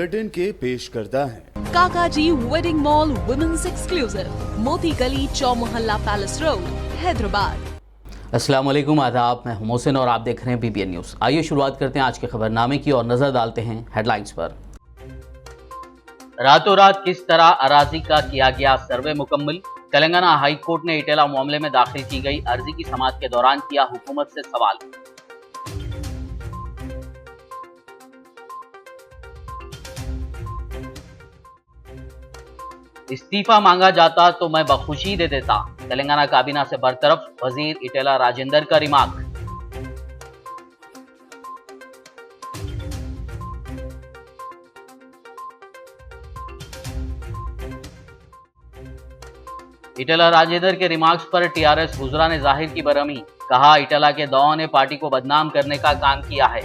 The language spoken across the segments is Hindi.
बुलेटिन के पेश करता है काकाजी वेडिंग मॉल वुमेन्स एक्सक्लूसिव, मोती गली, चौमोहल्ला पैलेस रोड, हैदराबाद। अस्सलाम वालेकुम, आदाब। मैं हूं मोहसिन और आप देख रहे हैं बीबीएन न्यूज़। आइए शुरुआत करते हैं आज के खबरनामे की और नजर डालते हैं हेडलाइंस पर। रातों रात किस तरह अराजी का किया गया सर्वे मुकम्मल। तेलंगाना हाई कोर्ट ने इटेला मामले में दाखिल की गई अर्जी की समाअत के दौरान किया हुकूमत से सवाल। इस्तीफा मांगा जाता तो मैं बखुशी दे देता, तेलंगाना काबीना से बरतरफ वजीर इटेला राजेंदर का रिमार्क। इटेला राजेंदर के रिमार्क्स पर टीआरएस हुजरा ने जाहिर की बरहमी, कहा इटेला के दौर ने पार्टी को बदनाम करने का काम किया है।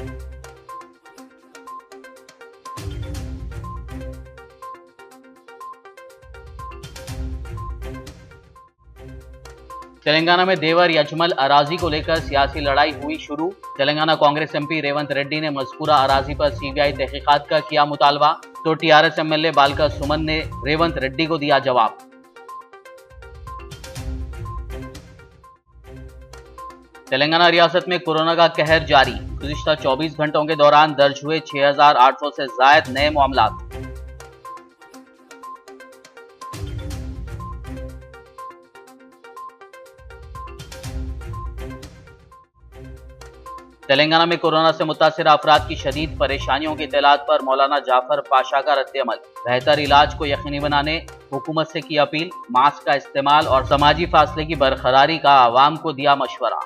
तेलंगाना में देवर यजमल अराजी को लेकर सियासी लड़ाई हुई शुरू। तेलंगाना कांग्रेस एमपी रेवंत रेड्डी ने मज़कूरा अराजी पर सीबीआई तहकीकात का किया मुतालबा, तो टीआरएस एमएलए बालका सुमन ने रेवंत रेड्डी को दिया जवाब। तेलंगाना रियासत में कोरोना का कहर जारी। गुज़िश्ता 24 घंटों के दौरान दर्ज हुए 6,800 से ज़ायद नए मामलात। तेलंगाना में कोरोना से मुतासिर अफराद की शदीद परेशानियों की इत्तलात पर मौलाना जाफर पाशा का रद्द-ए-अमल। बेहतर इलाज को यकीनी बनाने हुकूमत से की अपील, मास्क का इस्तेमाल और समाजी फासले की बरकरारी का आवाम को दिया मशवरा।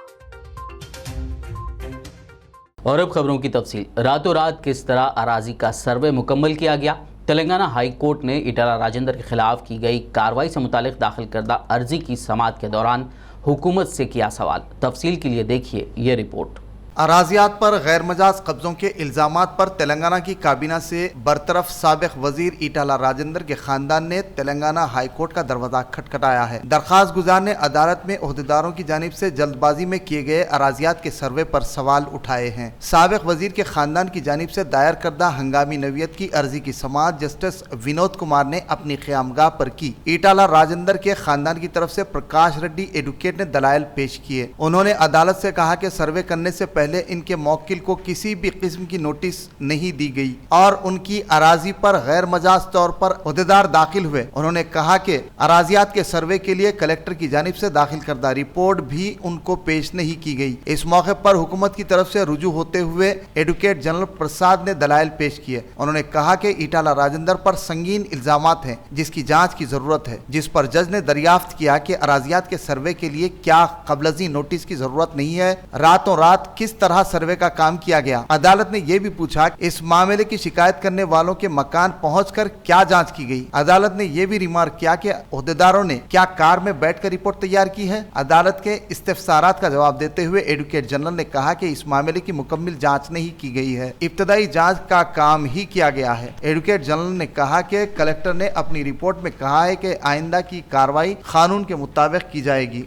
और अब खबरों की तफसील। रातों रात किस तरह अराजी का सर्वे मुकम्मल किया गया। तेलंगाना हाई कोर्ट ने इटेला राजेंदर के खिलाफ की गई कार्रवाई से मुतालिक दाखिल करदा अर्जी की समाअत के दौरान हुकूमत से किया सवाल। तफसील के लिए देखिए ये रिपोर्ट। अराजियात पर गैर मजाज कब्जों के इल्जामात पर तेलंगाना की काबीना से बरतरफ साबिक वजीर इटेला राजेंदर के खानदान ने तेलंगाना हाई कोर्ट का दरवाजा खटखटाया है। दरखास्त गुजार ने अदालत में ओहदेदारों की जानिब से जल्दबाजी में किए गए अराजियात के सर्वे पर सवाल उठाए हैं। साबिक वजीर के खानदान की जानिब से दायर करदा हंगामी नवीयत की अर्जी की समाअत जस्टिस विनोद कुमार ने अपनी क़यामगाह पर की। इटेला राजेंदर के खानदान की तरफ से प्रकाश रेड्डी एडवोकेट ने दलाइल पेश किए। उन्होंने अदालत से कहा कि सर्वे करने से पहले इनके मौकिल को किसी भी किस्म की नोटिस नहीं दी गई और उनकी अराजी पर गैर मजाज तौर पर ओहदेदार दाखिल हुए। उन्होंने कहा कि अराजियात के सर्वे के लिए कलेक्टर की जानिब से दाखिल करदा रिपोर्ट भी उनको पेश नहीं की गई। इस मौके पर हुकूमत की तरफ से रुजू होते हुए एडवोकेट जनरल प्रसाद ने दलाइल पेश किए। उन्होंने कहा कि इटेला राजेंदर पर संगीन इल्जामात हैं जिसकी जांच की जरूरत है, जिस पर जज ने दरियाफ्त किया कि अराजियात के सर्वे के लिए क्या कबलजी नोटिस की जरूरत नहीं है। रातों रात किस तरह सर्वे का काम किया गया। अदालत ने यह भी पूछा इस मामले की शिकायत करने वालों के मकान पहुंचकर क्या जांच की गई। अदालत ने यह भी रिमार्क किया कि ओहदेदारों ने क्या कार में बैठकर रिपोर्ट तैयार की है। अदालत के इस्तिफसारात का जवाब देते हुए एडवोकेट जनरल ने कहा कि इस मामले की मुकम्मल जांच नहीं की गई है, इब्तदाई जांच का काम ही किया गया है। एडवोकेट जनरल ने कहा कि कलेक्टर ने अपनी रिपोर्ट में कहा है कि आइंदा की कार्रवाई कानून के मुताबिक की जाएगी।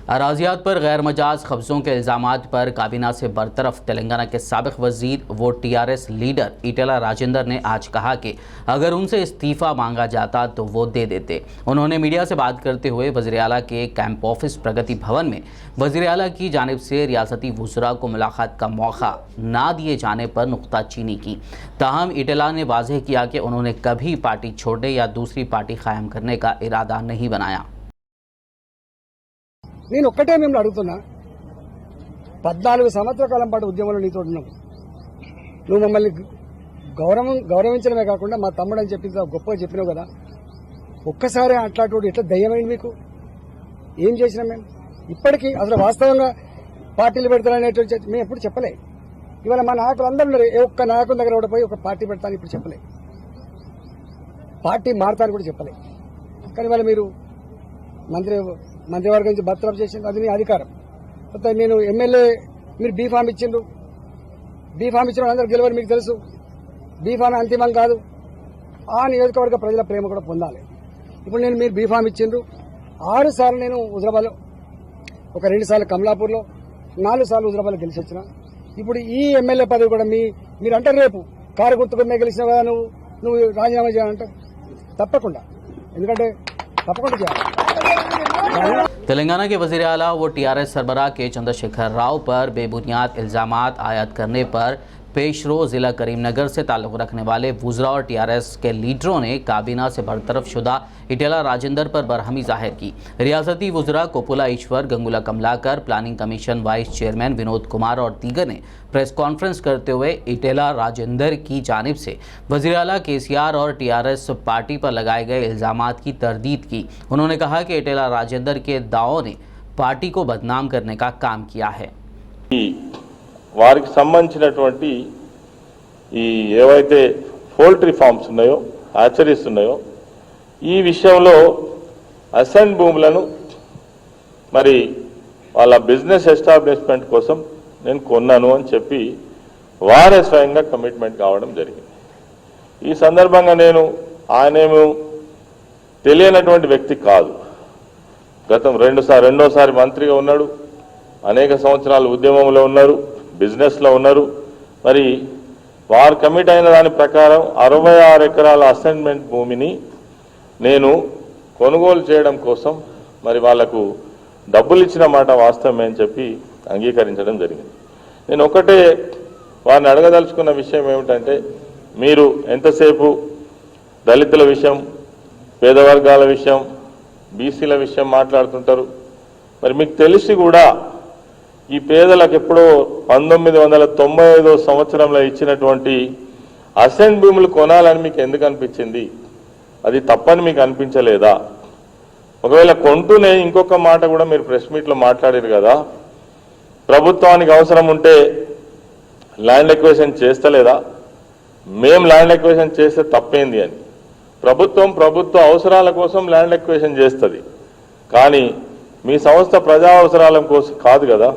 अराजियात पर गैर मजाज कब्जों के इल्जामात पर काबीना से बरतरफ तेलंगाना के साबिक वजीर व टीआरएस लीडर इटेला राजेंदर ने आज कहा कि अगर उनसे इस्तीफ़ा मांगा जाता तो वो दे देते। उन्होंने मीडिया से बात करते हुए वज़ीर आला के कैंप ऑफिस प्रगति भवन में वज़ीर आला की जानिब से रियासती वुज़रा को मुलाकात का मौका ना दिए जाने पर नुक्ताचीनी की। ताहम इटेला ने वाज़ेह किया कि उन्होंने कभी पार्टी छोड़ने या दूसरी पार्टी कायम करने का इरादा नहीं बनाया। నేను ఒక్కటే మిమ్మల్ని అడుగుతున్నా, 14 సంవత్సరాల కాలం పాటు ఉద్యమంలో నీతో ఉన్నావు. నువ్వు మమ్మల్ని గౌరవించడమే కాకుండా మా తమ్ముడు అని చెప్పి గొప్పగా చెప్పినావు కదా. ఒక్కసారి అట్లాంటి ఎట్లా దయ్యమైంది మీకు? ఏం చేసినాం మేము? ఇప్పటికీ అసలు వాస్తవంగా పార్టీలు పెడతారనేటువంటి మేము ఎప్పుడు చెప్పలే. ఇవాళ మా నాయకులు అందరూ ఉన్నారు. ఏ ఒక్క నాయకుల దగ్గర కూడా పోయి ఒక పార్టీ పెడతాను ఇప్పుడు చెప్పలే, పార్టీ మారుతాను కూడా చెప్పలే. కానీ వాళ్ళ మీరు మంత్రివర్గం నుంచి బర్తరఫ్ చేసింది, అది నీ అధికారం. నేను ఎమ్మెల్యే, మీరు బీఫామ్ ఇచ్చిండ్రు, బీఫామ్ ఇచ్చిన అందరూ గెలవని మీకు తెలుసు. బీఫామ్ అంతిమం కాదు, ఆ నియోజకవర్గ ప్రజల ప్రేమ కూడా పొందాలి. ఇప్పుడు మీరు బీఫామ్ ఇచ్చిండ్రు. 6 సార్లు నేను హుజరాబాద్లో, ఒక 2 సార్లు కమలాపూర్లో, 4 సార్లు హుజరాబాద్లో గెలిచి వచ్చిన. ఇప్పుడు ఈ ఎమ్మెల్యే పదవి కూడా మీరు అంటారు రేపు కారు గుర్తుకు గెలిచినావు కదా నువ్వు రాజీనామా చేయాలంటావు తప్పకుండా, ఎందుకంటే తప్పకుండా చేయాలి. तेलंगाना के वज़ीर आला व टीआरएस सरबराह के चंद्रशेखर राव पर बेबुनियाद इल्ज़ामात आयद करने पर पेशरो ज़िला करीमनगर से ताल्लुक़ रखने वाले वुज़रा और टीआरएस के लीडरों ने काबीना से बरतरफ शुदा इटेला राजेंद्र पर बरहमी जाहिर की। रियासती वुज़रा Koppula Eshwar, Gangula Kamalakar, planning commission vice chairman Vinod Kumar और दीगर ने प्रेस कॉन्फ्रेंस करते हुए इटेला राजेंद्र की जानिब से वज़ीर आला केसीआर और टीआरएस पार्टी पर लगाए गए इल्ज़ामात की तरदीद की। उन्होंने कहा कि इटेला राजेंद्र के दावों ने पार्टी को बदनाम करने का काम किया है। వారికి సంబంధించినటువంటి ఈ ఏవైతే పోల్ట్రీ ఫార్మ్స్ ఉన్నాయో, హ్యాచరీస్ ఉన్నాయో, ఈ విషయంలో అసైన్ భూములను మరి వాళ్ళ బిజినెస్ ఎస్టాబ్లిష్మెంట్ కోసం నేను కొన్నాను అని చెప్పి వారే స్వయంగా కమిట్మెంట్ కావడం జరిగింది. ఈ సందర్భంగా నేను ఆయనేమో తెలియనటువంటి వ్యక్తి కాదు. గతం రెండోసారి మంత్రిగా ఉన్నాడు, అనేక సంవత్సరాలు ఉద్యమంలో ఉన్నారు, బిజినెస్లో ఉన్నారు. మరి వారు కమిట్ అయిన దాని ప్రకారం 66 ఎకరాల అసైన్మెంట్ భూమిని నేను కొనుగోలు చేయడం కోసం మరి వాళ్లకు డబ్బులు ఇచ్చిన మాట వాస్తవమే అని చెప్పి అంగీకరించడం జరిగింది. నేను ఒకటే వారిని అడగదలుచుకున్న విషయం ఏమిటంటే, మీరు ఎంతసేపు దళితుల విషయం, పేద వర్గాల విషయం, బీసీల విషయం మాట్లాడుతుంటారు. మరి మీకు తెలిసి కూడా ఈ పేదలకు ఎప్పుడో 1995 సంవత్సరంలో ఇచ్చినటువంటి అసైన్ భూములు కొనాలని మీకు ఎందుకు అనిపించింది? అది తప్పని మీకు అనిపించలేదా? ఒకవేళ కొంటూనే ఇంకొక మాట కూడా మీరు ప్రెస్ మీట్లో మాట్లాడారు కదా, ప్రభుత్వానికి అవసరం ఉంటే ల్యాండ్ ఎక్విజిషన్ చేస్తలేదా? మేము ల్యాండ్ ఎక్విజిషన్ చేస్తే తప్పేంది అని. ప్రభుత్వ అవసరాల కోసం ల్యాండ్ ఎక్విజిషన్ చేస్తుంది, కానీ మీ సంస్థ ప్రజా అవసరాల కోసం కాదు కదా.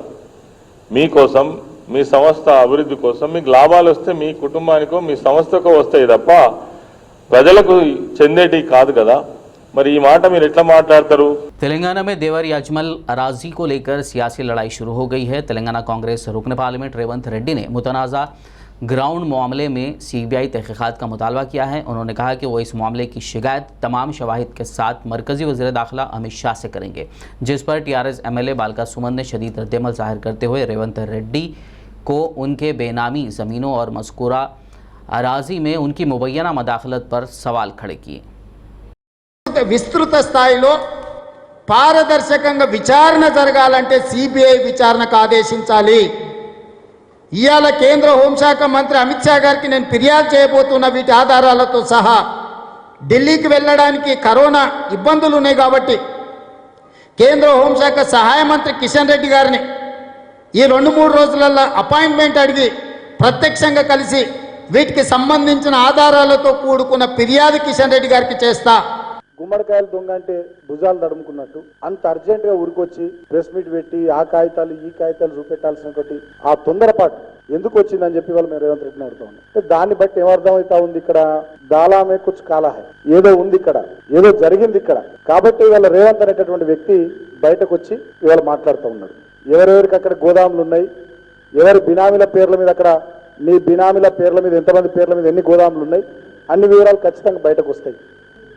మీకోసం, మీ సంస్థ అభివృద్ధి కోసం మీకు లాభాలు వస్తే మీ కుటుంబానికో మీ సంస్థకో వస్తాయి తప్ప ప్రజలకు చెందేటి కాదు కదా. మరి ఈ మాట మీరు ఎట్లా మాట్లాడతారు? तेलंगाना में देवर याजमल अराजी को लेकर सियासी लड़ाई शुरू हो गई है। तेलंगाना कांग्रेस रुकन पार्लियामेंट रेवंत रेड्डी ने मुतनाज़ा ग्राउंड मामले में सीबीआई तहकीकात का मुतालबा किया है। उन्होंने कहा कि वो इस मामले की शिकायत तमाम शवाहिद के साथ मरकजी वज़ीर दाखिला अमित शाह से करेंगे, जिस पर टीआरएस एमएलए बालका सुमन ने शदीद रद्दअमल जाहिर करते हुए रेवंत रेड्डी को उनके बेनामी ज़मीनों और मज़कूरा अराजी में उनकी मुबैना मदाखलत पर सवाल खड़े किए। విస్తృత స్థాయిలో పారదర్శకంగా విచారణ జరగాలంటే సిబిఐ విచారణకు ఆదేశించాలి. ఇవాళ కేంద్ర హోంశాఖ మంత్రి అమిత్ షా గారికి నేను ఫిర్యాదు చేయబోతున్న వీటి ఆధారాలతో సహా ఢిల్లీకి వెళ్ళడానికి కరోనా ఇబ్బందులు ఉన్నాయి కాబట్టి కేంద్ర హోంశాఖ సహాయ మంత్రి కిషన్ రెడ్డి గారిని ఈ 2-3 రోజులలో అపాయింట్మెంట్ అడిగి ప్రత్యక్షంగా కలిసి వీటికి సంబంధించిన ఆధారాలతో కూడుకున్న ఫిర్యాదు కిషన్ రెడ్డి గారికి చేస్తా. గుమ్మడికాయలు దొంగ అంటే భుజాలు తడుముకున్నట్టు అంత అర్జెంట్ గా ఊరికొచ్చి ప్రెస్ మీట్ పెట్టి ఆ కాగితాలు ఈ కాగితాలు చూపెట్టాల్సినటువంటి ఆ తొందరపాటు ఎందుకు వచ్చిందని చెప్పి వాళ్ళు మేము రేవంత్ రెడ్డిని అడుగుతా ఉన్నాం. దాన్ని బట్టి ఏమర్థం అవుతా ఉంది, ఇక్కడ దాలామే కుచ్ కాలా హై, ఏదో ఉంది ఇక్కడ, ఏదో జరిగింది ఇక్కడ. కాబట్టి వాళ్ళ రేవంత్ అనేటటువంటి వ్యక్తి బయటకు వచ్చి ఇవాళ మాట్లాడుతూ ఉన్నాడు. ఎవరెవరికి అక్కడ గోదాములు ఉన్నాయి, ఎవరి బినామీల పేర్ల మీద, అక్కడ నీ బినామీల పేర్ల మీద ఎంతమంది పేర్ల మీద ఎన్ని గోదాములు ఉన్నాయి, అన్ని వివరాలు ఖచ్చితంగా బయటకు వస్తాయి.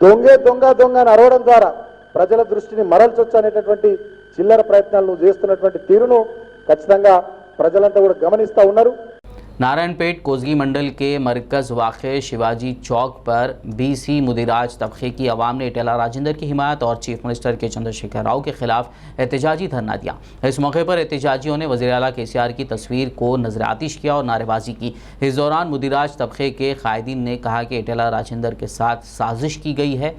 దొంగ అని అరవడం ద్వారా ప్రజల దృష్టిని మరల్చొచ్చు అనేటటువంటి చిల్లర ప్రయత్నాలు నువ్వు చేస్తున్నటువంటి తీరును ఖచ్చితంగా ప్రజలంతా కూడా గమనిస్తూ ఉన్నారు. नारायणपेट कोसगी मंडल के मरकज़ वाक़े शिवाजी चौक पर बीसी मुदिराज तबके की आवाम ने इटेला राजेंद्र की हिमायत और चीफ मिनिस्टर के चंद्रशेखर राव के खिलाफ एहतजाजी धरना दिया। इस मौके पर एहतजाजियों ने वज़ीर आला केसीआर की तस्वीर को नजर आतिश किया और नारेबाजी की। इस दौरान मुदिराज तबके के कायदीन ने कहा कि इटेला राजेंद्र के साथ साजिश की गई है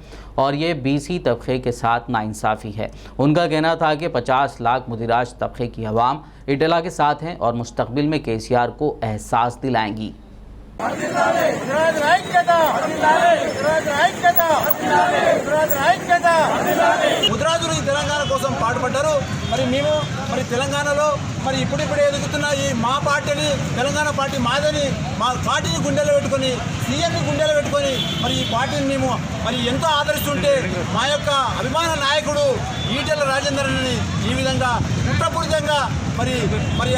और ये बीसी तबके के साथ नाइंसाफ़ी है। उनका कहना था कि 50 लाख मुदिराज तबके की आवाम इटेला के साथ हैं और मुस्तकबिल में केसीआर को एहसास दिलाएंगी। ముద్రాజులు ఈ తెలంగాణ కోసం పాటుపడ్డారు. మరి తెలంగాణలో ఇప్పుడిప్పుడే ఎదుగుతున్న ఈ మా పార్టీని, తెలంగాణ పార్టీ మాదని, మా పార్టీని గుండెలో పెట్టుకొని, సీఎంని గుండెలో పెట్టుకొని ఈ పార్టీని మేము ఎంతో ఆదరిస్తుంటే మా యొక్క అభిమాన నాయకుడు ఈటెల రాజేందర్ని ఈ విధంగా కుట్రపూరితంగా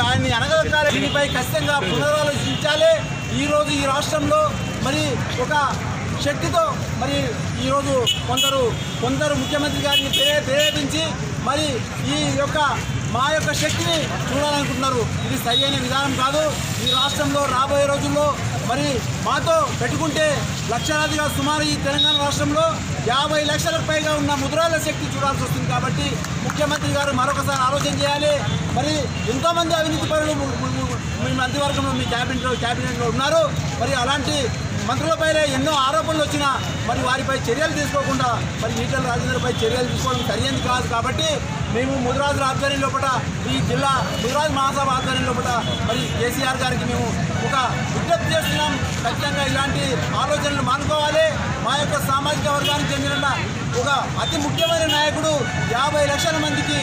ఆయన్ని అనగదొక్కాలి. దీనిపై ఖచ్చితంగా పునరాలోచించాలి. ఈ ఈరోజు ఈ రాష్ట్రంలో మరి ఒక శక్తితో మరి ఈరోజు కొందరు ముఖ్యమంత్రి గారిని ప్రేరేపించి మరి ఈ యొక్క మా యొక్క శక్తిని చూడాలనుకుంటున్నారు. ఇది సరైన విధానం కాదు. ఈ రాష్ట్రంలో రాబోయే రోజుల్లో మరి మాతో పెట్టుకుంటే లక్షలాదిగా సుమారు ఈ తెలంగాణ రాష్ట్రంలో 50 లక్షలకు పైగా ఉన్న ముద్రాల శక్తి చూడాల్సి వస్తుంది. కాబట్టి ముఖ్యమంత్రి గారు మరొకసారి ఆలోచన చేయాలి. మరి ఎంతోమంది అవినీతి పరులు మీ మంత్రివర్గంలో మీ క్యాబినెట్లో ఉన్నారు. మరి అలాంటి మంత్రులపైనే ఎన్నో ఆరోపణలు వచ్చినా మరి వారిపై చర్యలు తీసుకోకుండా మరి ఈటెల రాజేందర్పై చర్యలు తీసుకోవడం సరైనది కాదు. కాబట్టి మేము ముదిరాజుల ఆధ్వర్యం లోపల ఈ జిల్లా ముదిరాజు మహాసభ ఆధ్వర్యం లోపల మరి కేసీఆర్ గారికి మేము ఒక విజ్ఞప్తి చేస్తున్నాం. ఖచ్చితంగా ఇలాంటి ఆలోచనలు మానుకోవాలి. మా యొక్క సామాజిక వర్గానికి చెందిన ఒక అతి ముఖ్యమైన నాయకుడు 50 లక్షల మందికి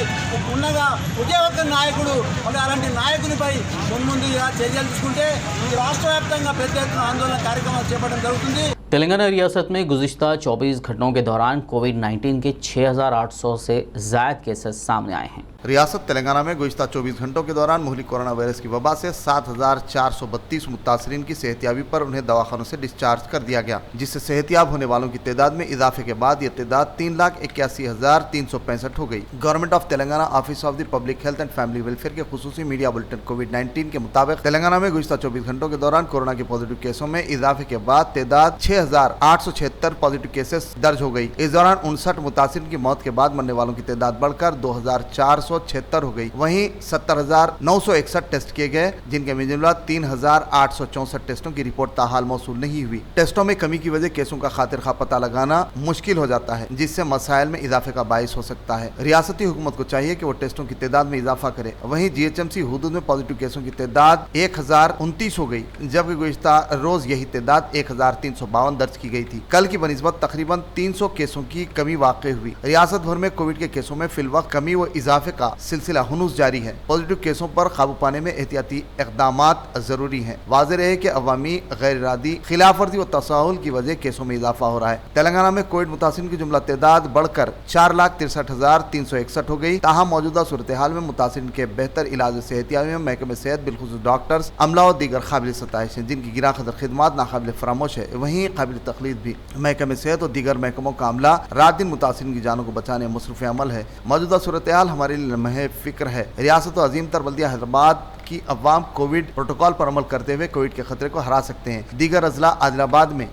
ఉన్నగా ఒకే ఒక్క నాయకుడు మరి అలాంటి నాయకునిపై ముందు ఇలా చర్యలు తీసుకుంటే ఈ రాష్ట్ర వ్యాప్తంగా పెద్ద ఎత్తున ఆందోళన కార్యక్రమాలు చేపట్టడం జరుగుతుంది. तेलंगाना रियासत में गुज़िश्ता 24 घंटों के दौरान कोविड-19 के 6,800 से ज़ायद केसेस सामने आए हैं। रियासत तेलंगाना में गुज़िश्ता 24 घंटों के दौरान मुहली कोरोना वायरस की वबा से 7,432 मुतासरीन की सेहतियाबी पर उन्हें दवाखानों से डिस्चार्ज कर दिया गया, जिससे सेहतियाब होने वालों की तादाद में इजाफे के बाद ये तादाद 3,81,365 हो गई। Government of Telangana office of the public health and family welfare के खुसूसी मीडिया बुलेटिन कोविड-19 के मुताबिक तेलंगाना में गुज़िश्ता 24 घंटों के दौरान कोरोना के पॉजिटिव केसों में इजाफे के बाद तादाद 6,876 पॉजिटिव केसेस दर्ज हो गई। इस दौरान 59 मुतासिरीन की मौत के बाद मरने वालों की तादाद बढ़कर 2,476 हो गई। वहीं 70,961 टेस्ट किए गए, जिनके में जुमला 3,864 टेस्टों की रिपोर्ट ताहाल मौसूल नहीं हुई। टेस्टों में कमी की वजह केसों का खातिर खा पता लगाना मुश्किल हो जाता है, जिससे मसाइल में इजाफे का बाइस हो सकता है। रियासती हुकूमत को चाहिए कि वो टेस्टों की तादाद में इजाफा करे। वहीं GHMC हुदूद में पॉजिटिव केसों की तादाद 1,029 हो गई, जबकि गुज़िश्ता रोज यही तादाद 1,352 दर्ज की गई थी। कल की बनिस्बत तकरीबन 300 केसों की कमी वाक़ई हुई। रियासत भर में कोविड के केसों में फिलवक्त कमी व इजाफे का सिलसिला हुनूस जारी है। पॉजिटिव केसों पर काबू पाने में एहतियाती इक़दामात जरूरी हैं। वाज़ेह रहे कि अवामी गैर इरादी खिलाफ वर्जी व तसाहुल की वजह केसों में इजाफा हो रहा है। तेलंगाना में कोविड मुतासिरीन की जुमला तादाद बढ़कर 4,63,361 हो गई। ताहम मौजूदा सूरत हाल में मुतासिरीन के बेहतर इलाज सेहतियाबी में महकमे सेहत बिलखुसूस डॉक्टर्स, अमला और दीगर काबिल सताइश हैं, जिनकी गिरा खदर खिदमात नाकाबिल फरामोश है। वहीं काबिल तकलीद भी महकमे सेहत और दीगर महकमों का अमला रात दिन मुतासिरीन की जानों को बचाने मसरूफ़ अमल है। मौजूदा सूरत हाल हमारे लिए लम्हे फिक्र है। रियासत और अजीम तर बल्दिया हैदराबाद की अवाम कोविड प्रोटोकॉल पर अमल करते हुए कोविड के खतरे को हरा सकते हैं। दीगर अजला आदिलाबाद में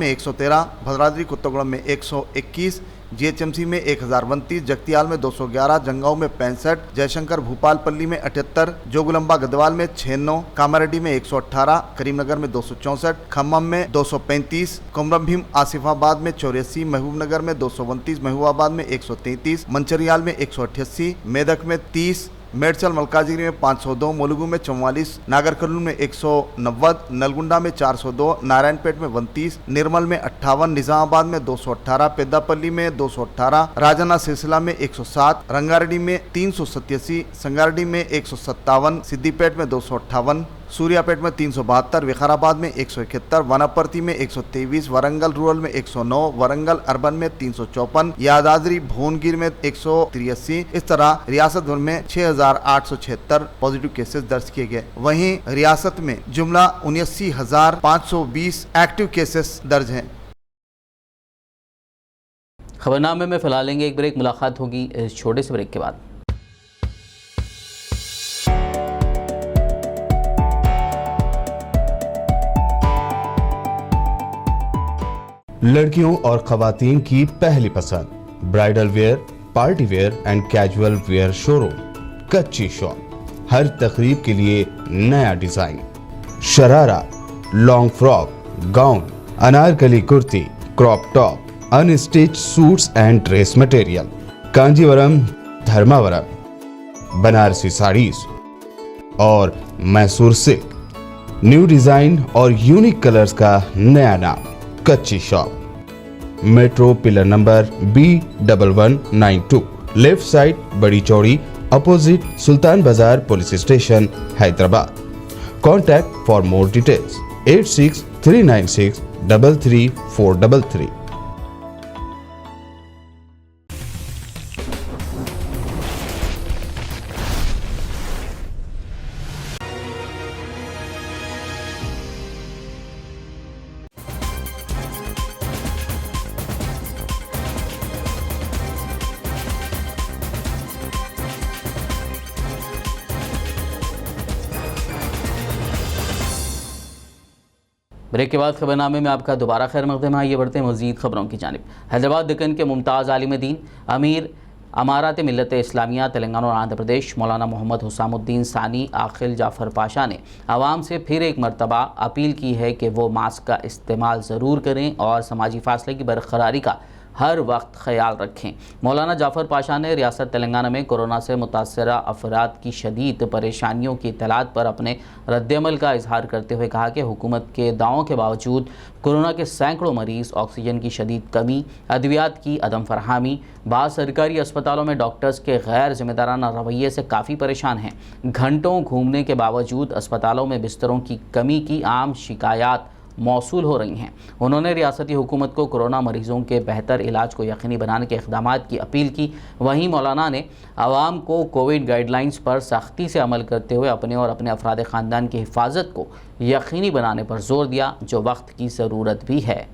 113, भद्राद्री कुत्तगुड़म में 121, GHMC में 1,029, जगतियाल में 211, जंगांव में 65, जयशंकर भूपालपल्ली में 78, जोगुलंबा गदवाल में 96, कामारेड्डी में 118, करीमनगर में 264, खम्मम में 235, कोमरमभीम आसिफाबाद में 84, महबूबनगर में 229, महबूबाबाद में 133, मंचरियाल में 188, मेदक में 30, मेडचल मलकाजिगिरी में 502, मुलुगु में 44, नागरकर्नूल में 190, नलगुंडा में 402, नारायणपेट में 29, निर्मल में 58, निजामाबाद में 218, पेद्दापल्ली में 218, राजन्ना सिलसिला में 107, रंगारेड्डी में 387, संगारेड्डी में 157, सिद्दीपेट में 258, सूर्यापेट में 372, विकाराबाद में 171, वनापर्ती में 123, वरंगल रूरल में 109, वरंगल अर्बन में 354, यादाद्री भुवनगिर में 183। इस तरह रियासत भर में 6,876 पॉजिटिव केसेस दर्ज किए गए। वहीं रियासत में जुमला 79,520 एक्टिव केसेस दर्ज हैं। खबरनामे में फिलहाल लेंगे एक ब्रेक। मुलाकात होगी इस छोटे से ब्रेक के बाद। लड़कियों और खवातीन की पहली पसंद bridal wear, party wear and casual wear showroom Kachchi shop. हर तकरीब के लिए नया design, sharara, long frock, gown, Anarkali kurti, crop top, unstitch suits and dress material, Kanjeevaram, Dharmavaram, Banarasi saris और मैसूर सिल्क। न्यू डिजाइन और यूनिक कलर्स का नया नाम Kachchi shop. Metro pillar number B1192, left side Badi Chowdi, opposite Sultan Bazaar police station, Hyderabad. Contact for more details 8639633433। Break के बाद खबरनामे में आपका दोबारा खैर मकदम है। आइए बढ़ते हैं मज़ीद खबरों की जानिब। हैदराबाद दक्कन के मुमताज़ आलिम दीन अमीर अमारात मिल्लत इस्लामिया तेलंगाना और आंध्र प्रदेश मौलाना मोहम्मद हुसामुद्दीन सानी आखिल जाफ़र पाशा ने आवाम से फिर एक मरतबा अपील की है कि वो मास्क का इस्तेमाल ज़रूर करें और समाजी फासले की बरकरारी का हर वक्त ख्याल रखें। मौलाना जाफ़र पाशा ने रियासत तेलंगाना में कोरोना से मुतासरा अफराद की शदीद परेशानियों की इत्तलात पर अपने रद्दअमल का इजहार करते हुए कहा कि हुकूमत के दावों के बावजूद कोरोना के सैकड़ों मरीज़, ऑक्सीजन की शदीद कमी, अद्वियात की अदम फरहमी, बाद सरकारी अस्पतालों में डॉक्टर्स के गैर जिम्मेदाराना रवैये से काफ़ी परेशान हैं। घंटों घूमने के बावजूद अस्पतालों में बिस्तरों की कमी की आम शिकायत मौसूल हो रही हैं। उन्होंने रियासती हुकूमत को कोरोना मरीजों के बेहतर इलाज को यकीनी बनाने के इक़दामात की अपील की। वहीं मौलाना ने आवाम को कोविड गाइडलाइंस पर सख्ती से अमल करते हुए अपने और अपने अफराद ख़ानदान की हिफाजत को यकीनी बनाने पर जोर दिया, जो वक्त की ज़रूरत भी है।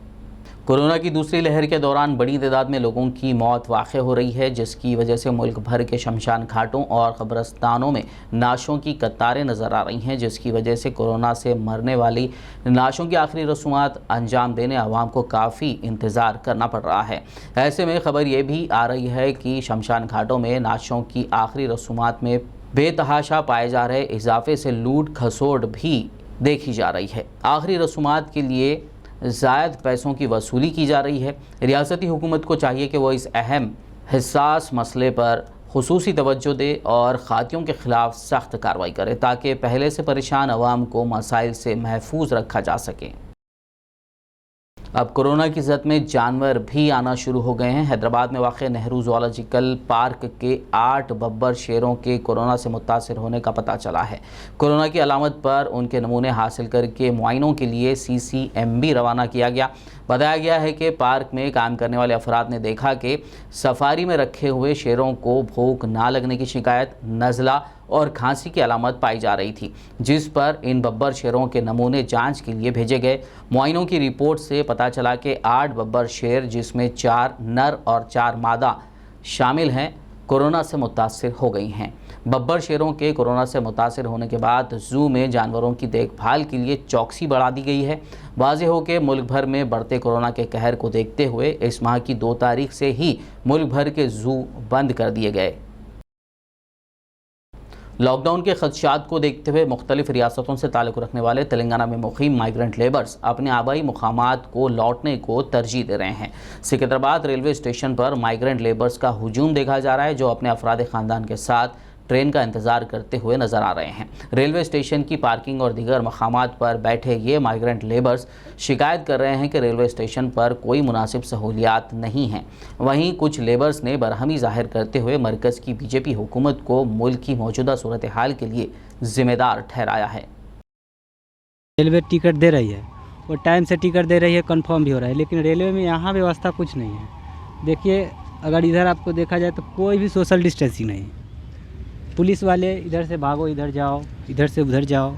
कोरोना की दूसरी लहर के दौरान बड़ी तादाद में लोगों की मौत वाक़ई हो रही है, जिसकी वजह से मुल्क भर के शमशान घाटों और कब्रस्तानों में नाशों की कतारें नज़र आ रही हैं, जिसकी वजह से कोरोना से मरने वाली नाशों की आखिरी रसूमात अंजाम देने आवाम को काफ़ी इंतज़ार करना पड़ रहा है। ऐसे में खबर ये भी आ रही है कि शमशान घाटों में नाशों की आखिरी रसूमात में बेतहाशा पाए जा रहे इजाफे से लूट खसोट भी देखी जा रही है। आखिरी रसूमात के लिए ज़ायद पैसों की वसूली की जा रही है। रियासती हुकूमत को चाहिए कि वो इस अहम हिस्सास मसले पर खुसूसी तवज्जो दे और खातियों के ख़िलाफ़ सख्त कार्रवाई करे, ताकि पहले से परेशान अवाम को मसाइल से महफूज रखा जा सके। अब कोरोना की जद में जानवर भी आना शुरू हो गए हैं। हैदराबाद में वाक़ नेहरू ज़ूलॉजिकल पार्क के 8 बब्बर शेरों के कोरोना से मुतासिर होने का पता चला है। कोरोना की अलामत पर उनके नमूने हासिल करके मुआइनों के लिए CCMB रवाना किया गया। बताया गया है कि पार्क में काम करने वाले अफराद ने देखा कि सफारी में रखे हुए शेरों को भूख ना लगने की शिकायत, नज़ला और खांसी की अलामत पाई जा रही थी, जिस पर इन बब्बर शेरों के नमूने जांच के लिए भेजे गए। मुआइनों की रिपोर्ट से पता चला कि 8 बब्बर शेर, जिसमें 4 नर और 4 मादा शामिल हैं, कोरोना से मुतासिर हो गई हैं। बब्बर शेरों के कोरोना से मुतासिर होने के बाद ज़ू में जानवरों की देखभाल के लिए चौकसी बढ़ा दी गई है। वाज़ेह हो कि मुल्क भर में बढ़ते कोरोना के कहर को देखते हुए इस माह की 2 तारीख से ही मुल्क भर के ज़ू बंद कर दिए गए। लॉकडाउन के खदशात को देखते हुए मुख्तलिफ रियासतों से ताल्लुक़ रखने वाले तेलंगाना में मुक़ीम माइग्रेंट लेबर्स अपने आबाई मुकामात को लौटने को तरजीह दे रहे हैं। सिकंदराबाद रेलवे स्टेशन पर माइग्रेंट लेबर्स का हुजूम देखा जा रहा है, जो अपने अफराद ख़ानदान के साथ ट्रेन का इंतज़ार करते हुए नज़र आ रहे हैं। रेलवे स्टेशन की पार्किंग और दीगर मकामात पर बैठे ये माइग्रेंट लेबर्स शिकायत कर रहे हैं कि रेलवे स्टेशन पर कोई मुनासिब सहूलियात नहीं हैं। वहीं कुछ लेबर्स ने बरहमी जाहिर करते हुए मरकज़ की बीजेपी हुकूमत को मुल्क की मौजूदा सूरत हाल के लिए ज़िम्मेदार ठहराया है। रेलवे टिकट दे रही है और टाइम से टिकट दे रही है, कंफर्म भी हो रहा है, लेकिन रेलवे में यहाँ व्यवस्था कुछ नहीं है। देखिए, अगर इधर आपको देखा जाए तो कोई भी सोशल डिस्टेंसिंग नहीं। पुलिस वाले इधर से भागो, इधर जाओ, इधर से उधर जाओ।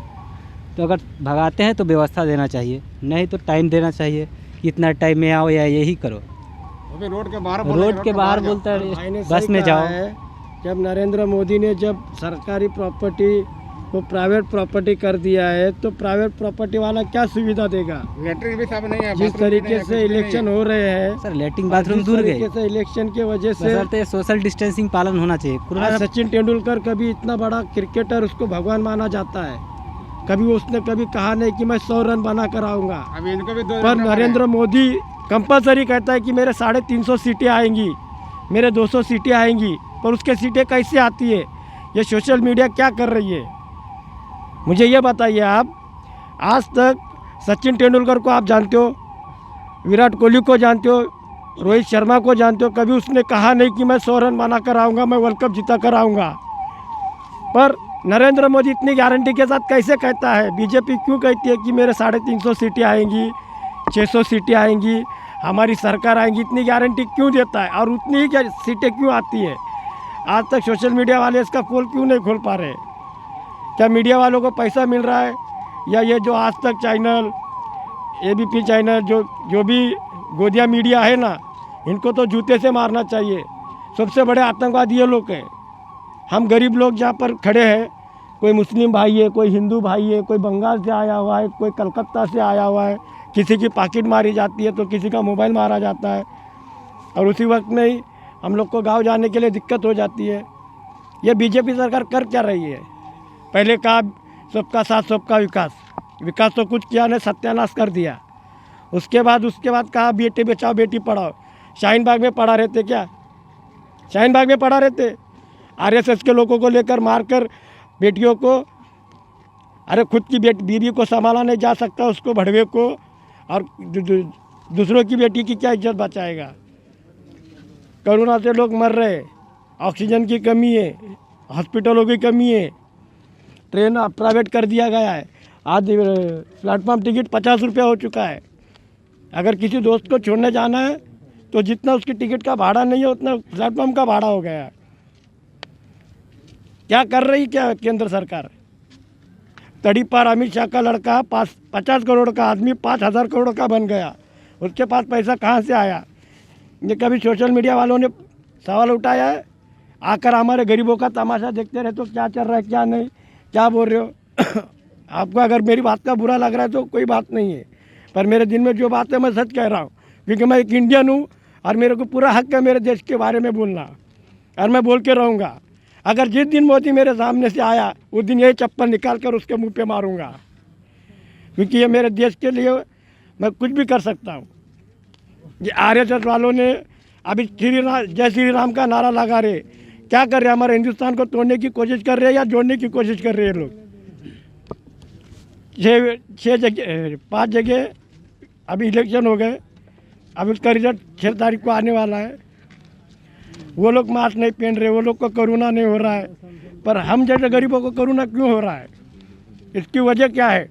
तो अगर भगाते हैं तो व्यवस्था देना चाहिए, नहीं तो टाइम देना चाहिए, इतना टाइम में आओ या यही करो। रोड के बाहर बोलता है बस में जाओ। जब नरेंद्र मोदी ने जब सरकारी प्रॉपर्टी को प्राइवेट प्रॉपर्टी कर दिया है, तो प्राइवेट प्रॉपर्टी वाला क्या सुविधा देगा? लेटरिन भी साफ नहीं है। जिस तरीके से इलेक्शन हो रहे हैं सर, लेटरिन बाथरूम दूर गए से इलेक्शन के वजह से सोशल डिस्टेंसिंग पालन होना चाहिए। सचिन तेंदुलकर कभी इतना बड़ा क्रिकेटर, उसको भगवान माना जाता है, कभी उसने कभी कहा नहीं कि मैं 100 रन बना कर आऊँगा। पर नरेंद्र मोदी कंपलसरी कहता है कि मेरे 350 सीटें आएंगी, मेरे 200 सीटें आएंगी, पर उसके सीटें कैसे आती है? ये सोशल मीडिया क्या कर रही है? मुझे ये बताइए आप। आज तक सचिन तेंदुलकर को आप जानते हो, विराट कोहली को जानते हो, रोहित शर्मा को जानते हो, कभी उसने कहा नहीं कि मैं 100 रन बना कर आऊँगा, मैं वर्ल्ड कप जीता कर आऊँगा। पर नरेंद्र मोदी इतनी गारंटी के साथ कैसे कहता है? बीजेपी क्यों कहती है कि मेरे 350 सीटें आएंगी, 600 सीटें आएंगी, हमारी सरकार आएंगी? इतनी गारंटी क्यों देता है और उतनी ही सीटें क्यों आती है? आज तक सोशल मीडिया वाले इसका पोल क्यों नहीं खोल पा रहे? क्या मीडिया वालों को पैसा मिल रहा है, या ये जो आज तक चैनल, ABP चैनल, जो भी गोदिया मीडिया है ना, इनको तो जूते से मारना चाहिए। सबसे बड़े आतंकवादी ये लोग हैं। हम गरीब लोग जहाँ पर खड़े हैं, कोई मुस्लिम भाई है, कोई हिंदू भाई है, कोई बंगाल से आया हुआ है, कोई कलकत्ता से आया हुआ है, किसी की पॉकेट मारी जाती है तो किसी का मोबाइल मारा जाता है और उसी वक्त में ही हम लोग को गांव जाने के लिए दिक्कत हो जाती है। ये बीजेपी सरकार कर क्या रही है? पहले कहा सबका साथ सबका विकास, विकास तो कुछ किया नहीं, सत्यानाश कर दिया। उसके बाद कहा बेटी बचाओ बेटी पढ़ाओ। शाहीन बाग में पढ़ा रहते क्या? शाहीन बाग में पढ़ा रहते? आरएसएस के लोगों को लेकर मारकर बेटियों को, अरे खुद की बीवी को संभाला नहीं जा सकता, उसको भड़वे को और दूसरों की बेटी की क्या इज्जत बचाएगा? कोरोना से लोग मर रहे, ऑक्सीजन की कमी है, हॉस्पिटलों की कमी है, ट्रेन प्राइवेट कर दिया गया है। आज प्लेटफॉर्म टिकट 50 रुपये हो चुका है। अगर किसी दोस्त को छोड़ने जाना है तो जितना उसकी टिकट का भाड़ा नहीं है उतना प्लेटफॉर्म का भाड़ा हो गया है। क्या कर रही क्या केंद्र सरकार? तड़ी पर अमित शाह का लड़का 50 करोड़ का आदमी 5,000 करोड़ का बन गया। उसके पास पैसा कहाँ से आया? ये कभी सोशल मीडिया वालों ने सवाल उठाया है? आकर हमारे गरीबों का तमाशा देखते रहे तो क्या चल रहा है क्या नहीं, क्या बोल रहे हो? आपको अगर मेरी बात का बुरा लग रहा है तो कोई बात नहीं है, पर मेरे दिल में जो बात है मैं सच कह रहा हूँ, क्योंकि मैं एक इंडियन हूँ और मेरे को पूरा हक है मेरे देश के बारे में बोलना, और मैं बोल के रहूँगा। अगर जिस दिन मोदी मेरे सामने से आया उस दिन यही चप्पल निकाल कर उसके मुंह पे मारूंगा, क्योंकि ये मेरे देश के लिए मैं कुछ भी कर सकता हूँ। ये आरएसएस वालों ने अभी जय श्री राम का नारा लगा रहे, क्या कर रहे हैं? हमारे हिंदुस्तान को तोड़ने की कोशिश कर रहे हैं या जोड़ने की कोशिश कर रहे हैं लोग। 5 जगह अभी इलेक्शन हो गए, अभी उसका रिजल्ट 6 तारीख को आने वाला है। वो लोग मास्क नहीं पहन रहे, वो लोग को कोरोना नहीं हो रहा है, पर हम जैसे गरीबों को कोरोना क्यों हो रहा है? इसकी वजह क्या है?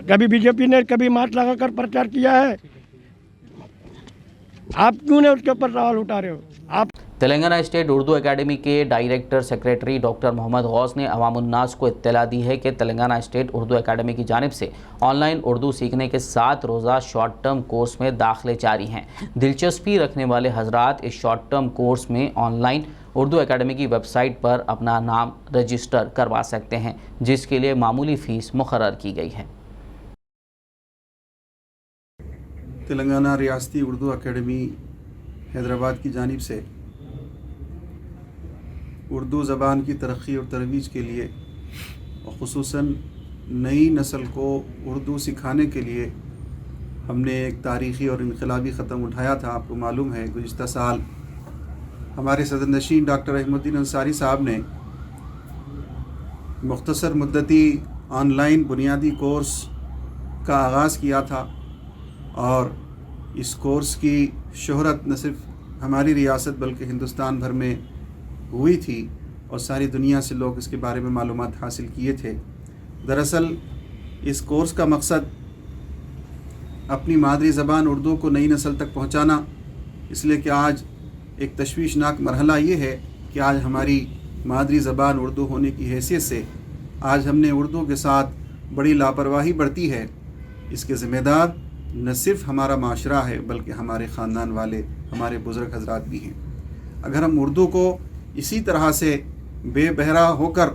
कभी बीजेपी ने कभी मास्क लगाकर प्रचार किया है? आप क्यों नहीं उसके ऊपर सवाल उठा रहे हो? आप तेलंगाना स्टेट उर्दू एकेडमी के director secretary doctor Mohammed Ghouse ने अवामुन्नास को इत्तला दी है कि तेलंगाना स्टेट उर्दू एकेडमी की जानिब से ऑनलाइन उर्दू सीखने के 7 रोज़ा शॉर्ट टर्म कोर्स में दाखिले जारी हैं। दिलचस्पी रखने वाले हजरात इस शॉर्ट टर्म कोर्स में ऑनलाइन उर्दू एकेडमी की वेबसाइट पर अपना नाम रजिस्टर करवा सकते हैं, जिसके लिए मामूली फ़ीस मुकर्रर की गई है। तेलंगाना रियासती उर्दू एकेडमी हैदराबाद की जानिब से उर्दू ज़बान की तरक्की और तरवीज के लिए और ख़ुसूसन नई नस्ल को उर्दू सिखाने के लिए हमने एक तारीख़ी और इनकलाबी क़दम उठाया था। आपको मालूम है गुज़िश्ता साल हमारे सदर नशीन डॉक्टर रहमतुद्दीन अंसारी साहब ने मुख्तसर मुद्दती ऑनलाइन बुनियादी कोर्स का आगाज़ किया था, और इस कोर्स की शोहरत न सिर्फ हमारी रियासत बल्कि हिंदुस्तान भर में हुई थी और सारी दुनिया से लोग इसके बारे में मालूमात हासिल किए थे। दरअसल इस कोर्स का मकसद अपनी मादरी ज़बान उर्दू को नई नस्ल तक पहुंचाना, इसलिए कि आज एक तशवीशनाक मरहला ये है कि आज हमारी मादरी ज़बान उर्दू होने की हैसियत से आज हमने उर्दू के साथ बड़ी लापरवाही बरती है। इसके ज़िम्मेदार न सिर्फ हमारा माशरा है बल्कि हमारे ख़ानदान वाले, हमारे बुज़ुर्ग हजरात भी हैं। अगर हम उर्दू को इसी तरह से बेबहरा होकर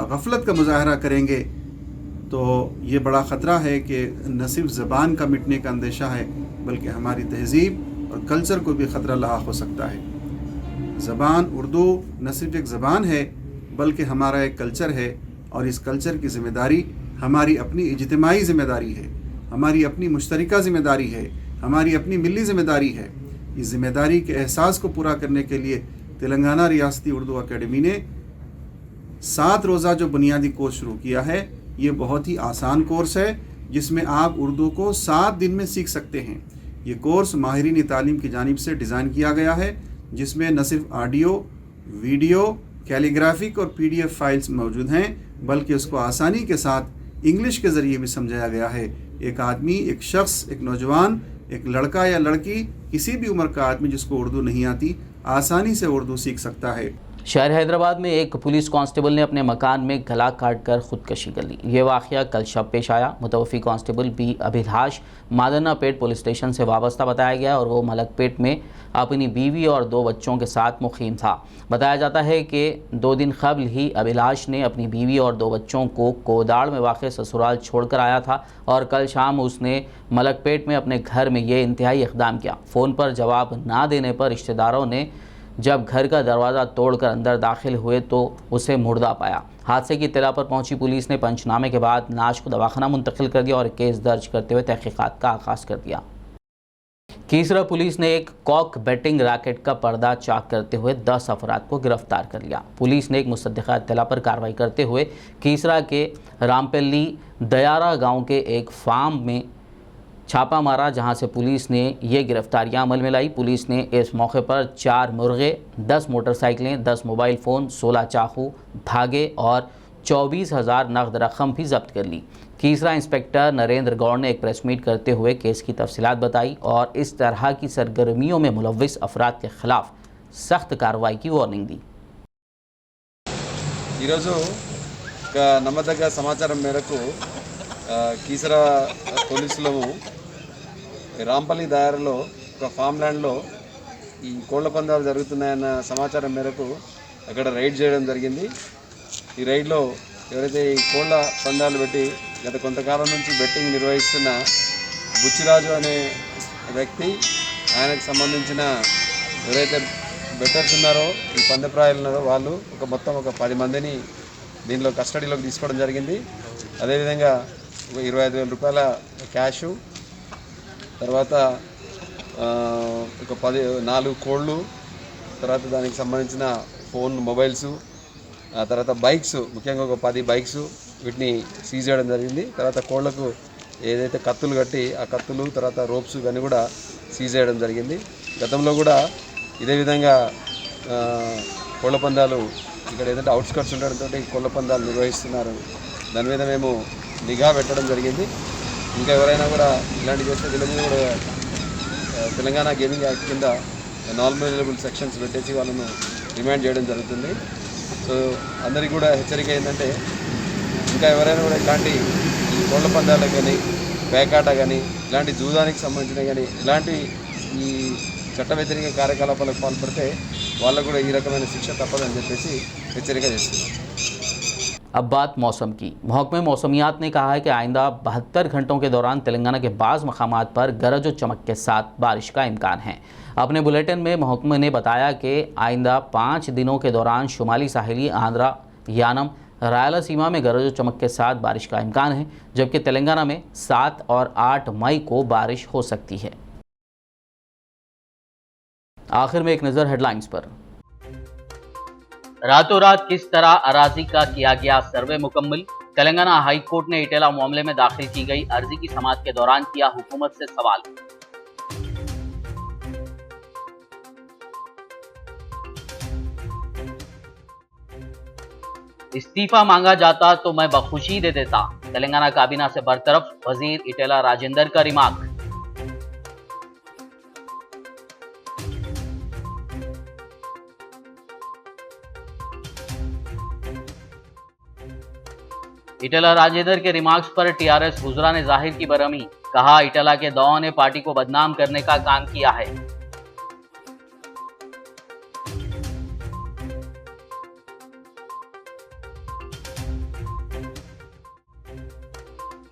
गफलत का मुजाहरा करेंगे तो ये बड़ा ख़तरा है कि न सिर्फ ज़बान का मिटने का अंदेशा है बल्कि हमारी तहज़ीब और कल्चर को भी ख़तरा लाहक़ हो सकता है। ज़बान उर्दू न सिर्फ एक ज़बान है बल्कि हमारा एक कल्चर है, और इस कल्चर की ज़िम्मेदारी हमारी अपनी इज्तिमाई ज़िम्मेदारी है, हमारी अपनी मुश्तरका ज़िम्मेदारी है, हमारी अपनी मिली ज़िम्मेदारी है। इस ज़िम्मेदारी के एहसास को पूरा करने के लिए तेलंगाना रियासती उर्दू एकेडमी ने 7 रोज़ा जो बुनियादी कोर्स शुरू किया है, ये बहुत ही आसान कोर्स है जिसमें आप उर्दू को 7 दिन में सीख सकते हैं। ये कोर्स माहिरीन तालीम की जानिब से डिज़ाइन किया गया है, जिसमें न सिर्फ ऑडियो, वीडियो, कैलीग्राफिक और PDF फाइल्स मौजूद हैं, बल्कि उसको आसानी के साथ इंग्लिश के ज़रिए भी समझाया गया है। एक आदमी, एक शख्स, एक नौजवान, एक लड़का या लड़की, किसी भी उम्र का आदमी जिसको उर्दू नहीं आती, आसानी से उर्दू सीख सकता है। शहर हैदराबाद में एक पुलिस कांस्टेबल ने अपने मकान में गला काटकर खुदकशी कर ली। ये वाक़या कल शब पेश आया। मुतवफ़ी constable B Abhilash Madannapet police station से वाबस्ता बताया गया और वो मलकपेट में अपनी बीवी और 2 बच्चों के साथ मुक़ीम था। बताया जाता है कि 2 दिन कबल ही अभिलाष ने अपनी बीवी और 2 बच्चों को कोदाड़ में वाक़ ससुराल छोड़कर आया था और कल शाम उसने मलकपेट में अपने घर में ये इंतहाई इक़दाम किया। फ़ोन पर जवाब ना देने पर रिश्तेदारों ने जब घर का दरवाज़ा तोड़कर अंदर दाखिल हुए तो उसे मुर्दा पाया। हादसे की इत्तला पर पहुंची पुलिस ने पंचनामे के बाद लाश को दवाखाना मुंतकिल कर दिया और केस दर्ज करते हुए तहकीकात का आगाज़ कर दिया। कीसरा पुलिस ने एक कॉक बैटिंग रैकेट का पर्दा चाक करते हुए 10 अफराद को गिरफ्तार कर लिया। पुलिस ने एक मुसद्दिक़ा इत्तला पर कार्रवाई करते हुए कीसरा के रामपल्ली दयारा गाँव के एक फार्म में छापा मारा, जहां से पुलिस ने ये गिरफ्तारियां अमल में लाई। पुलिस ने इस मौके पर 4 मुर्गे, 10 मोटरसाइकिलें, 10 मोबाइल फ़ोन, 16 चाकू, धागे और 24,000 नकद रकम भी जब्त कर ली। कीसरा इंस्पेक्टर नरेंद्र गौड़ ने एक प्रेस मीट करते हुए केस की तफसीलात बताई और इस तरह की सरगर्मियों में मुलव्विस अफराद के खिलाफ सख्त कार्रवाई की वार्निंग दी। నమ్మదగ్గ సమాచారం మేరకు కీసరా పోలీసులు రాంపల్లి దారిలో ఒక ఫామ్ ల్యాండ్లో ఈ కోళ్ల పందాలు జరుగుతున్నాయన్న సమాచారం మేరకు అక్కడ రైడ్ చేయడం జరిగింది। ఈ రైడ్లో ఎవరైతే ఈ కోళ్ల పందాలు పెట్టి గత కొంతకాలం నుంచి బెట్టింగ్ నిర్వహిస్తున్న బుచ్చిరాజు అనే వ్యక్తి, ఆయనకు సంబంధించిన ఎవరైతే బెట్టర్స్ ఉన్నారో, ఈ పందెప్రాయాలు ఉన్నారో వాళ్ళు మొత్తం 10 మందిని దీనిలో కస్టడీలోకి తీసుకోవడం జరిగింది। అదేవిధంగా 25,000 రూపాయల క్యాషు, తర్వాత 4 కోళ్ళు, తర్వాత దానికి సంబంధించిన ఫోన్, మొబైల్స్, తర్వాత బైక్స్, ముఖ్యంగా 10 బైక్స్ వీటిని సీజ్ చేయడం జరిగింది। తర్వాత కోళ్లకు ఏదైతే కత్తులు కట్టి ఆ కత్తులు, తర్వాత రోప్స్ ఇవన్నీ కూడా సీజ్ చేయడం జరిగింది। గతంలో కూడా ఇదే విధంగా కోళ్ల పందాలు ఇక్కడ ఏదైతే అవుట్స్కట్స్ ఉండడంతో కోళ్ల పందాలు నిర్వహిస్తున్నారు, దాని మీద మేము నిఘా పెట్టడం జరిగింది। ఇంకా ఎవరైనా కూడా ఇలాంటి చేస్తే వీళ్ళ మీద కూడా తెలంగాణ గేమింగ్ యాక్ట్ కింద నాన్ అవైలబుల్ సెక్షన్స్ పెట్టేసి వాళ్ళను రిమాండ్ చేయడం జరుగుతుంది। సో అందరికీ కూడా హెచ్చరిక ఏంటంటే ఇంకా ఎవరైనా కూడా ఇలాంటి ఈ కోళ్ల పందాలకు కానీ, పేకాట కానీ, ఇలాంటి జూదానికి సంబంధించిన కానీ ఇలాంటి ఈ చట్ట వ్యతిరేక కార్యకలాపాలకు పాల్పడితే వాళ్ళకు కూడా ఈ రకమైన శిక్ష తప్పదని చెప్పేసి హెచ్చరిక చేస్తున్నారు। अब बात मौसम की। महकमे मौसमियात ने कहा है कि आइंदा 72 घंटों के दौरान तेलंगाना के बाज़ मकामात पर गरज और चमक के साथ बारिश का इम्कान है। अपने बुलेटिन में महकमे ने बताया कि आइंदा 5 दिनों के दौरान शुमाली साहिली आंध्रा, यानम, रायलसीमा में गरज और चमक के साथ बारिश का इम्कान है, जबकि तेलंगाना में 7 और 8 मई को बारिश हो सकती है। आखिर में एक नज़र हेडलाइंस पर। रातों रात किस तरह अराजी का किया गया सर्वे मुकम्मल। तेलंगाना हाई कोर्ट ने इटेला मामले में दाखिल की गई अर्जी की समाअत के दौरान किया हुकूमत से सवाल। इस्तीफा मांगा जाता तो मैं बखुशी दे देता, तेलंगाना काबीना से बरतरफ वजीर इटेला राजेंद्र का रिमार्क। इटेला राजेंद्र के रिमार्क्स पर टीआरएस हुजरा ने जाहिर की बरहमी। कहा, इटेला के दौर ने पार्टी को बदनाम करने का काम किया है।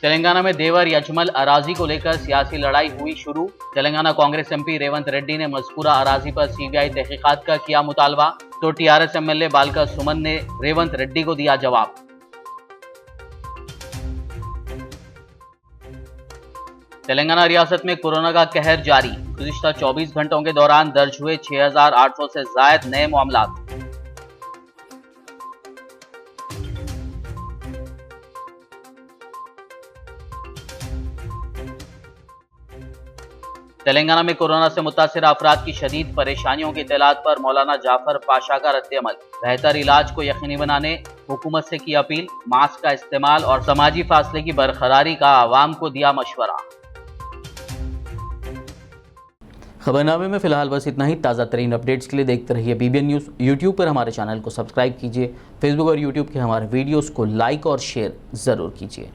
तेलंगाना में देवर यजमल अराजी को लेकर सियासी लड़ाई हुई शुरू। तेलंगाना कांग्रेस एमपी रेवंत रेड्डी ने मज़कूरा अराजी पर सीबीआई तहकीकात का किया मुतालबा, तो टीआरएस एमएलए बालका सुमन ने रेवंत रेड्डी को दिया जवाब। तेलंगाना रियासत में कोरोना का कहर जारी। गुज़िश्ता 24 घंटों के दौरान दर्ज हुए 6,800 से ज़ायद नए मामलात। तेलंगाना में कोरोना से मुतासिर अफराद की शदीद परेशानियों की इत्तलात पर मौलाना जाफर पाशा का रद्द-ए-अमल। बेहतर इलाज को यकीनी बनाने हुकूमत से की अपील। मास्क का इस्तेमाल और समाजी फासले की बरकरारी का आवाम को दिया मशवरा। खबरनामे में फिलहाल बस इतना ही। ताज़ा तरीन अपडेट्स के लिए देखते रहिए BBN न्यूज़। यूट्यूब पर हमारे चैनल को सब्सक्राइब कीजिए, फेसबुक और यूट्यूब के हमारे वीडियोस को लाइक और शेयर ज़रूर कीजिए।